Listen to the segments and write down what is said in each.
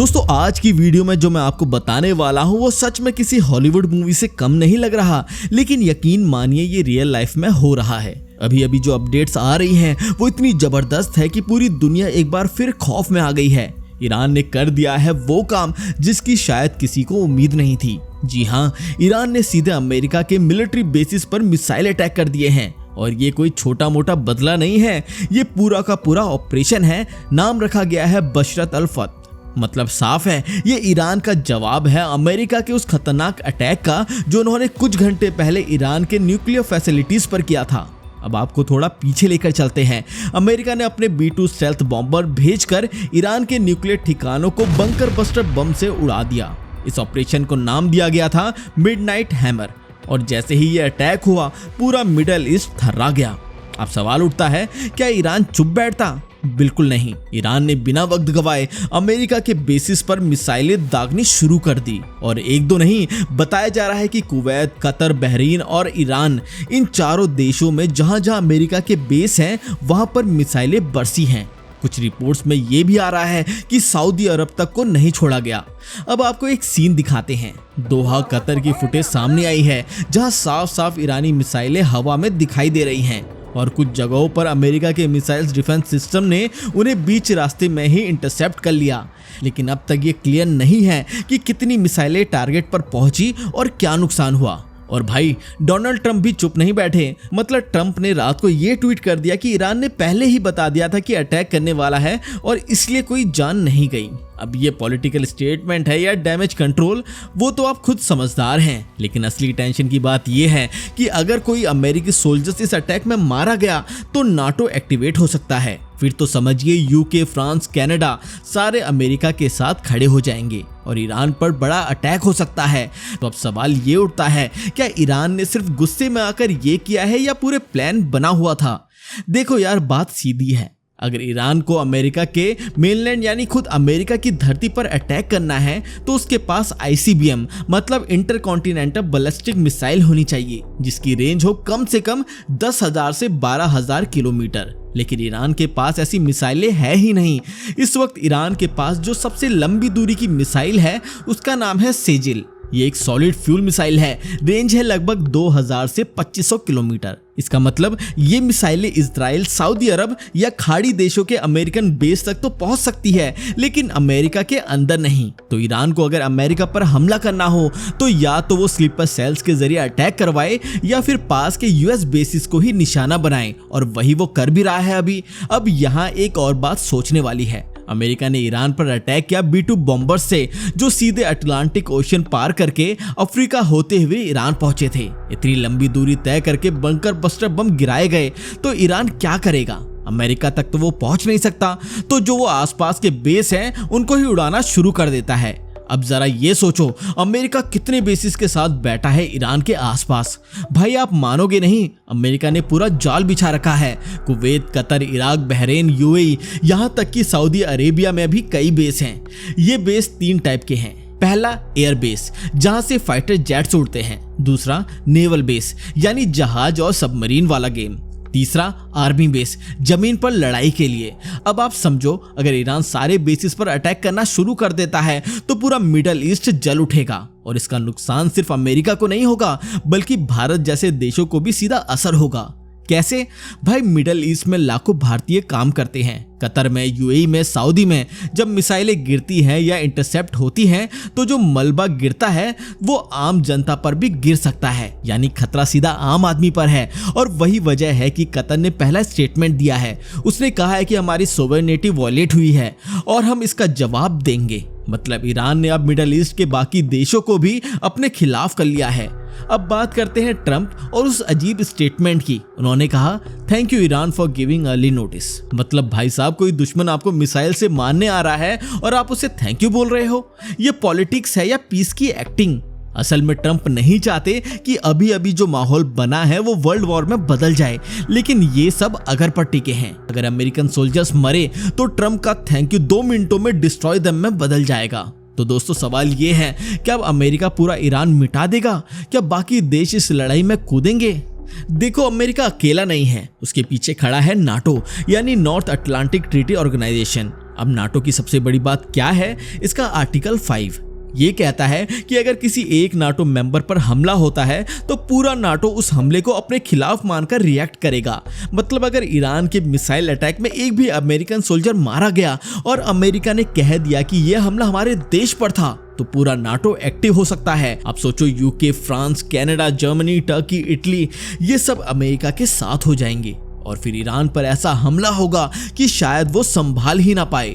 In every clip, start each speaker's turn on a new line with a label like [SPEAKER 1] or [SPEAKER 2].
[SPEAKER 1] दोस्तों आज की वीडियो में जो मैं आपको बताने वाला हूँ वो सच में किसी हॉलीवुड मूवी से कम नहीं लग रहा, लेकिन यकीन मानिए ये रियल लाइफ में हो रहा है। अभी अभी जो अपडेट्स आ रही हैं वो इतनी जबरदस्त है कि पूरी दुनिया एक बार फिर खौफ में आ गई है। ईरान ने कर दिया है वो काम जिसकी शायद किसी को उम्मीद नहीं थी। जी हाँ, ईरान ने सीधे अमेरिका के मिलिट्री बेसिस पर मिसाइल अटैक कर दिए हैं। और ये कोई छोटा मोटा बदला नहीं है, ये पूरा का पूरा ऑपरेशन है। नाम रखा गया है बशरत अल फत। मतलब साफ है ये ईरान का जवाब है अमेरिका के उस खतरनाक अटैक का जो उन्होंने कुछ घंटे पहले ईरान के न्यूक्लियर फैसिलिटीज पर किया था। अब आपको थोड़ा पीछे लेकर चलते हैं। अमेरिका ने अपने B-2 स्टेल्थ बॉम्बर भेजकर ईरान के न्यूक्लियर ठिकानों को बंकर बस्टर बम से उड़ा दिया। इस ऑपरेशन को नाम दिया गया था मिडनाइट हैमर। और जैसे ही ये अटैक हुआ पूरा मिडल ईस्ट थर्रा गया। अब सवाल उठता है, क्या ईरान चुप बैठता? बिल्कुल नहीं। ईरान ने बिना वक्त गवाए अमेरिका के बेसिस पर मिसाइलें दागनी शुरू कर दी। और एक दो नहीं, बताया जा रहा है कि कुवैत, कतर, बहरीन और ईरान, इन चारों देशों में जहां जहां अमेरिका के बेस हैं वहां पर मिसाइलें बरसी हैं। कुछ रिपोर्ट्स में ये भी आ रहा है कि सऊदी अरब तक को नहीं छोड़ा गया। अब आपको एक सीन दिखाते हैं। दोहा कतर की फुटेज सामने आई है जहां साफ साफ ईरानी मिसाइलें हवा में दिखाई दे रही हैं। और कुछ जगहों पर अमेरिका के मिसाइल्स डिफेंस सिस्टम ने उन्हें बीच रास्ते में ही इंटरसेप्ट कर लिया। लेकिन अब तक ये क्लियर नहीं है कि कितनी मिसाइलें टारगेट पर पहुंची और क्या नुकसान हुआ। और भाई डोनाल्ड ट्रंप भी चुप नहीं बैठे। मतलब ट्रंप ने रात को ये ट्वीट कर दिया कि ईरान ने पहले ही बता दिया था कि अटैक करने वाला है और इसलिए कोई जान नहीं गई। अब ये पॉलिटिकल स्टेटमेंट है या डैमेज कंट्रोल, वो तो आप खुद समझदार हैं। लेकिन असली टेंशन की बात यह है कि अगर कोई अमेरिकी सोल्जर्स इस अटैक में मारा गया तो नाटो एक्टिवेट हो सकता है। फिर तो समझिए यूके, फ्रांस, कनाडा सारे अमेरिका के साथ खड़े हो जाएंगे और ईरान पर बड़ा अटैक हो सकता है। तो अब सवाल ये उठता है, क्या ईरान ने सिर्फ गुस्से में आकर ये किया है या पूरे प्लान बना हुआ था? देखो यार, बात सीधी है। अगर ईरान को अमेरिका के मेनलैंड यानी खुद अमेरिका की धरती पर अटैक करना है तो उसके पास ICBM मतलब इंटरकॉन्टिनेंटल बैलिस्टिक मिसाइल होनी चाहिए जिसकी रेंज हो कम से कम 10,000 से 12,000 किलोमीटर। लेकिन ईरान के पास ऐसी मिसाइलें है ही नहीं। इस वक्त ईरान के पास जो सबसे लंबी दूरी की मिसाइल है उसका नाम है सेजिल। ये एक सॉलिड फ्यूल मिसाइल है। रेंज है लगभग 2000 से 2500 किलोमीटर। इसका मतलब ये मिसाइलें इजराइल, सऊदी अरब या खाड़ी देशों के अमेरिकन बेस तक तो पहुंच सकती है, लेकिन अमेरिका के अंदर नहीं। तो ईरान को अगर अमेरिका पर हमला करना हो तो या तो वो स्लीपर सेल्स के जरिए अटैक करवाए या फिर पास के US बेसिस को ही निशाना बनाए। और वही वो कर भी रहा है अभी। अब यहाँ एक और बात सोचने वाली है। अमेरिका ने ईरान पर अटैक किया B-2 बॉम्बर्स से जो सीधे अटलांटिक ओशन पार करके अफ्रीका होते हुए ईरान पहुंचे थे। इतनी लंबी दूरी तय करके बंकर बस्टर बम गिराए गए तो ईरान क्या करेगा? अमेरिका तक तो वो पहुंच नहीं सकता, तो जो वो आसपास के बेस हैं उनको ही उड़ाना शुरू कर देता है। अब जरा ये सोचो, अमेरिका कितने बेसिस के साथ बैठा है ईरान के आसपास। भाई आप मानोगे नहीं, अमेरिका ने पूरा जाल बिछा रखा है। Kuwait, Qatar, Iraq, Bahrain, UAE, यहाँ तक कि सऊदी अरेबिया में भी कई बेस हैं। ये बेस 3 टाइप के हैं। पहला एयर बेस जहां से फाइटर जेट्स उड़ते हैं। दूसरा नेवल बेस यानी जहाज और सबमरीन वाला गेम। तीसरा आर्मी बेस, जमीन पर लड़ाई के लिए। अब आप समझो, अगर ईरान सारे बेसिस पर अटैक करना शुरू कर देता है तो पूरा मिडल ईस्ट जल उठेगा। और इसका नुकसान सिर्फ अमेरिका को नहीं होगा बल्कि भारत जैसे देशों को भी सीधा असर होगा। कैसे? भाई मिडल ईस्ट में लाखों भारतीय काम करते हैं। कतर में, UAE में, सऊदी में जब मिसाइलें गिरती हैं या इंटरसेप्ट होती हैं तो जो मलबा गिरता है वो आम जनता पर भी गिर सकता है, यानी खतरा सीधा आम आदमी पर है। और वही वजह है कि कतर ने पहला स्टेटमेंट दिया है। उसने कहा है कि हमारी सोवरेनिटी वॉयलेट हुई है और हम इसका जवाब देंगे। मतलब ईरान ने अब मिडल ईस्ट के बाकी देशों को भी अपने खिलाफ कर लिया है। अब बात करते हैं ट्रंप और उस अजीब स्टेटमेंट की। उन्होंने कहा, thank you Iran for giving early notice. मतलब भाई साहब, कोई दुश्मन आपको मिसाइल से मारने आ रहा है और आप उसे थैंक यू बोल रहे हो? ये पॉलिटिक्स है या पीस की एक्टिंग? असल में ट्रंप नहीं चाहते कि अभी अभी जो माहौल बना है वो वर्ल्ड वॉर में बदल जाए, लेकिन ये सब अगर पर टिके हैं। अगर अमेरिकन सोल्जर्स मरे तो ट्रंप का थैंक यू 2 मिनटों में डिस्ट्रॉय देम में बदल जाएगा। तो दोस्तों सवाल ये है, क्या अब अमेरिका पूरा ईरान मिटा देगा? क्या बाकी देश इस लड़ाई में कूदेंगे? देखो, अमेरिका अकेला नहीं है, उसके पीछे खड़ा है नाटो यानी नॉर्थ अटलांटिक ट्रीटी ऑर्गेनाइजेशन। अब नाटो की सबसे बड़ी बात क्या है, इसका आर्टिकल 5 ये कहता है कि अगर किसी एक नाटो मेंबर पर हमला होता है तो पूरा नाटो उस हमले को अपने खिलाफ मानकर रिएक्ट करेगा। मतलब अगर ईरान के मिसाइल अटैक में एक भी अमेरिकन सोल्जर मारा गया और अमेरिका ने कह दिया कि यह हमला हमारे देश पर था, तो पूरा नाटो एक्टिव हो सकता है। अब सोचो, UK, France, Canada, Germany, Turkey, Italy, ये सब अमेरिका के साथ हो जाएंगे और फिर ईरान पर ऐसा हमला होगा कि शायद वो संभाल ही ना पाए।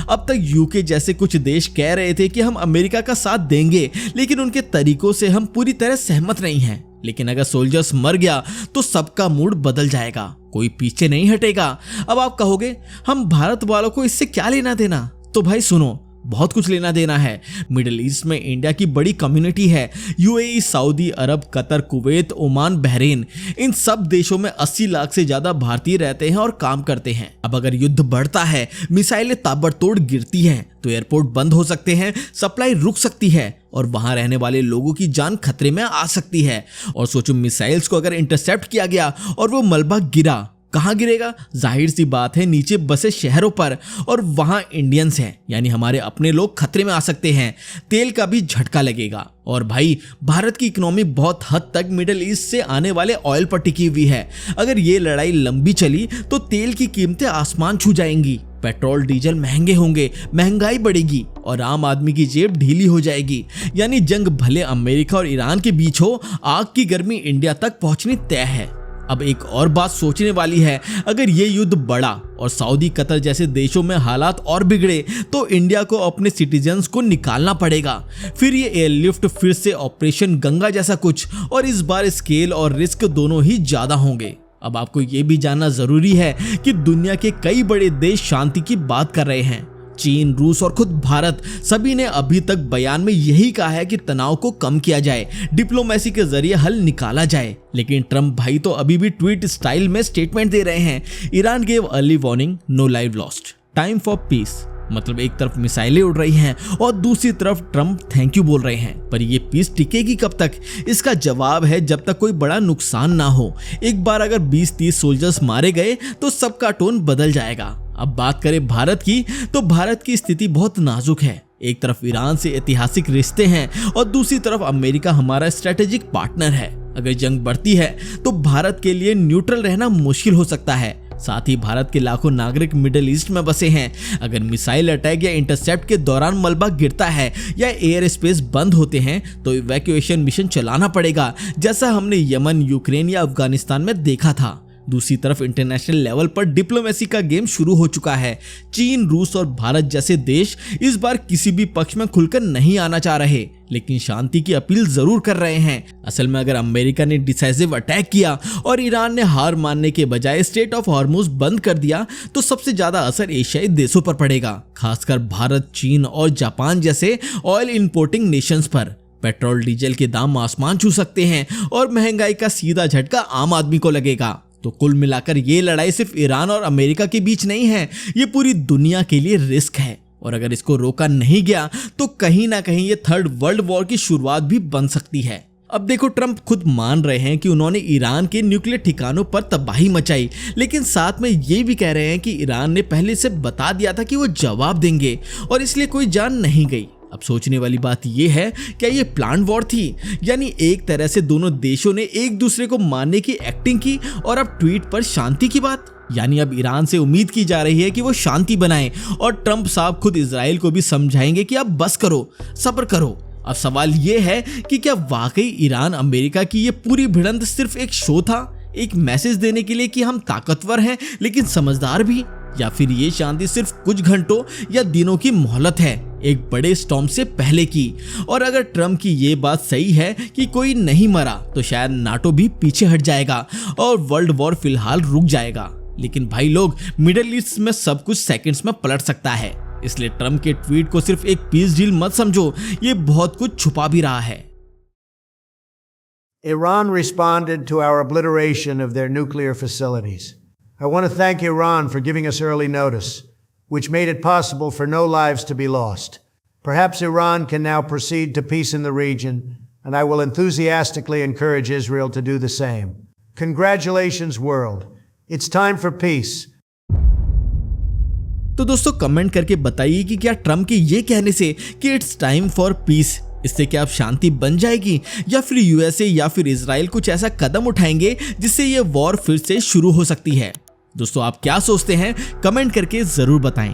[SPEAKER 1] अब तक यूके जैसे कुछ देश कह रहे थे कि हम अमेरिका का साथ देंगे, लेकिन उनके तरीकों से हम पूरी तरह सहमत नहीं हैं। लेकिन अगर सोल्जर्स मर गया तो सबका मूड बदल जाएगा, कोई पीछे नहीं हटेगा। अब आप कहोगे हम भारत वालों को इससे क्या लेना देना? तो भाई सुनो, बहुत कुछ लेना देना है। मिडिल ईस्ट में इंडिया की बड़ी कम्युनिटी है। यूएई, सऊदी अरब, कतर, कुवैत, ओमान, बहरीन, इन सब देशों में 80 लाख से ज्यादा भारतीय रहते हैं और काम करते हैं। अब अगर युद्ध बढ़ता है, मिसाइलें ताबड़तोड़ गिरती हैं, तो एयरपोर्ट बंद हो सकते हैं, सप्लाई रुक सकती है और वहां रहने वाले लोगों की जान खतरे में आ सकती है। और सोचो, मिसाइल्स को अगर इंटरसेप्ट किया गया और वो मलबा गिरा, कहां गिरेगा? जाहिर सी बात है, नीचे बसे शहरों पर, और वहां इंडियंस हैं, यानी हमारे अपने लोग खतरे में आ सकते हैं। तेल का भी झटका लगेगा। और भाई, भारत की इकोनॉमी बहुत हद तक मिडिल ईस्ट से आने वाले ऑयल पर टिकी हुई है। अगर ये लड़ाई लंबी चली तो तेल की कीमतें आसमान छू जाएंगी, पेट्रोल डीजल महंगे होंगे, महंगाई बढ़ेगी और आम आदमी की जेब ढीली हो जाएगी। यानी जंग भले अमेरिका और ईरान के बीच हो, आग की गर्मी इंडिया तक पहुंचनी तय है। अब एक और बात सोचने वाली है, अगर ये युद्ध बढ़ा और सऊदी, कतर जैसे देशों में हालात और बिगड़े तो इंडिया को अपने सिटीजन्स को निकालना पड़ेगा। फिर ये एयरलिफ्ट, फिर से ऑपरेशन गंगा जैसा कुछ, और इस बार स्केल और रिस्क दोनों ही ज्यादा होंगे। अब आपको ये भी जानना जरूरी है कि दुनिया के कई बड़े देश शांति की बात कर रहे हैं। चीन, रूस और खुद भारत, सभी ने अभी तक बयान में यही कहा है कि तनाव को कम किया जाए, डिप्लोमेसी के जरिए हल निकाला जाए। लेकिन ट्रम्प भाई तो अभी भी ट्वीट स्टाइल में स्टेटमेंट दे रहे हैं। Iran gave early warning, no live lost, time for peace. मतलब एक तरफ मिसाइलें उड़ रही हैं और दूसरी तरफ ट्रम्प थैंक यू बोल रहे हैं। पर ये पीस टिकेगी कब तक? इसका जवाब है जब तक कोई बड़ा नुकसान ना हो। एक बार अगर 20-30 सोल्जर्स मारे गए तो सबका टोन बदल जाएगा। अब बात करें भारत की, तो भारत की स्थिति बहुत नाजुक है। एक तरफ ईरान से ऐतिहासिक रिश्ते हैं और दूसरी तरफ अमेरिका हमारा स्ट्रेटेजिक पार्टनर है। अगर जंग बढ़ती है तो भारत के लिए न्यूट्रल रहना मुश्किल हो सकता है। साथ ही भारत के लाखों नागरिक मिडिल ईस्ट में बसे हैं। अगर मिसाइल अटैक या इंटरसेप्ट के दौरान मलबा गिरता है या एयर स्पेस बंद होते हैं तो इवैक्यूएशन मिशन चलाना पड़ेगा, जैसा हमने यमन, यूक्रेन या अफगानिस्तान में देखा था। दूसरी तरफ इंटरनेशनल लेवल पर डिप्लोमेसी का गेम शुरू हो चुका है। चीन, रूस और भारत जैसे देश इस बार किसी भी पक्ष में खुलकर नहीं आना चाह रहे, लेकिन शांति की अपील जरूर कर रहे हैं। असल में अगर अमेरिका ने डिसाइसिव अटैक किया और ईरान ने हार मानने के बजाय स्ट्रेट ऑफ हॉर्मुज बंद कर दिया तो सबसे ज्यादा असर एशियाई देशों पर पड़ेगा, खासकर भारत, चीन और जापान जैसे ऑयल इंपोर्टिंग नेशंस पर। पेट्रोल डीजल के दाम आसमान छू सकते हैं और महंगाई का सीधा झटका आम आदमी को लगेगा। तो कुल मिलाकर ये लड़ाई सिर्फ ईरान और अमेरिका के बीच नहीं है, ये पूरी दुनिया के लिए रिस्क है। और अगर इसको रोका नहीं गया तो कहीं ना कहीं ये थर्ड वर्ल्ड वॉर की शुरुआत भी बन सकती है। अब देखो, ट्रम्प खुद मान रहे हैं कि उन्होंने ईरान के न्यूक्लियर ठिकानों पर तबाही मचाई, लेकिन साथ में ये भी कह रहे हैं कि ईरान ने पहले से बता दिया था कि वो जवाब देंगे और इसलिए कोई जान नहीं गई। अब सोचने वाली बात यह है, क्या ये प्लान वॉर थी? यानी एक तरह से दोनों देशों ने एक दूसरे को मारने की एक्टिंग की और अब ट्वीट पर शांति की बात। यानी अब ईरान से उम्मीद की जा रही है कि वो शांति बनाए और ट्रम्प साहब खुद इजराइल को भी समझाएंगे कि अब बस करो, सब्र करो। अब सवाल ये है कि क्या वाकई ईरान अमेरिका की ये पूरी भिड़ंत सिर्फ एक शो था, एक मैसेज देने के लिए कि हम ताकतवर हैं लेकिन समझदार भी, या फिर ये शांति सिर्फ कुछ घंटों या दिनों की मोहलत है, एक बड़े स्टॉर्म से पहले की? और अगर ट्रम्प की ये बात सही है कि कोई नहीं मरा तो शायद नाटो भी पीछे हट जाएगा और वर्ल्ड वॉर फिलहाल रुक जाएगा। लेकिन भाई लोग, मिडिल ईस्ट में सब कुछ सेकंड्स में पलट सकता है, इसलिए ट्रम्प के ट्वीट को सिर्फ एक पीस डील मत समझो, ये बहुत कुछ छुपा भी रहा है।
[SPEAKER 2] Iran responded to our obliteration of their nuclear facilities. I want to thank Iran for giving us early notice, which made it possible for no lives to be lost. Perhaps Iran can now proceed to peace in the region, and I will enthusiastically encourage Israel to do the same. Congratulations, world. It's time for peace.
[SPEAKER 1] तो दोस्तों comment करके बताइए कि क्या Trump के ये कहने से कि इट्स टाइम फॉर पीस, इससे क्या अब शांति बन जाएगी, या फिर यूएसए या फिर इजराइल कुछ ऐसा कदम उठाएंगे जिससे ये वॉर फिर से शुरू हो सकती है। दोस्तों आप क्या सोचते हैं, कमेंट करके जरूर बताएं।